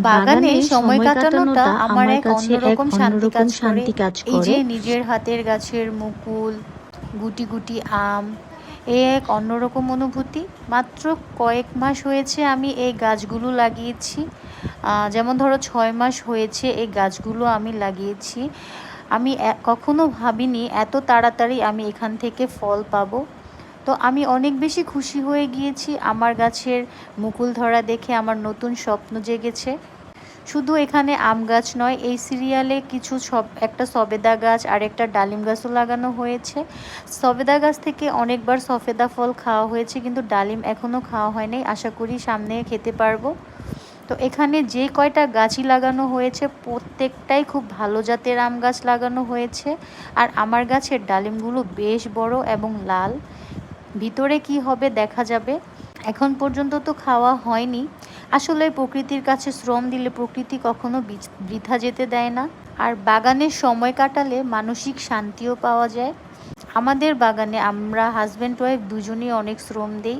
বাগানে সময় কাটানোটা আমার এক এক অন্যরকম শান্তি অন্যরকম কাজ করে। শান্তি কাজ এই করে। যে নিজের হাতের গাছের মুকুল, গুটি গুটি আম, এ এক অন্যরকম অনুভূতি। মাত্র কয়েক মাস হয়েছে আমি এই গাছগুলো লাগিয়েছি। যেমন ধরো 6 মাস হয়েছে এই গাছগুলো আমি লাগিয়েছি। আমি কখনো ভাবিনি এত তাড়াতাড়ি আমি এখান থেকে ফল পাবো। তো আমি অনেক বেশি খুশি হয়ে গিয়েছি আমার গাছের মুকুল ধরা দেখে। আমার নতুন স্বপ্ন জেগেছে। শুধু এখানে আম গাছ নয়, এই সিরিয়ালে কিছু একটা সবেদা গাছ আর একটা ডালিম গাছও লাগানো হয়েছে। সবেদা গাছ থেকে অনেকবার সফেদা ফল খাওয়া হয়েছে, কিন্তু ডালিম এখনও খাওয়া হয়নি। আশা করি সামনে খেতে পারবো। তো এখানে যে কয়টা গাছই লাগানো হয়েছে প্রত্যেকটাই খুব ভালো জাতের আম গাছ লাগানো হয়েছে। আর আমার গাছের ডালিমগুলো বেশ বড় এবং লাল। ভিতরে কি হবে দেখা যাবে। এখন পর্যন্ত তো খাওয়া হয়নি। আসলে প্রকৃতির কাছে শ্রম দিলে প্রকৃতি কখনো বৃথা যেতে দেয় না। আর বাগানের সময় কাটালে মানসিক শান্তিও পাওয়া যায়। আমাদের বাগানে আমরা হাজব্যান্ড ওয়াইফ দুজনেই অনেক শ্রম দেই।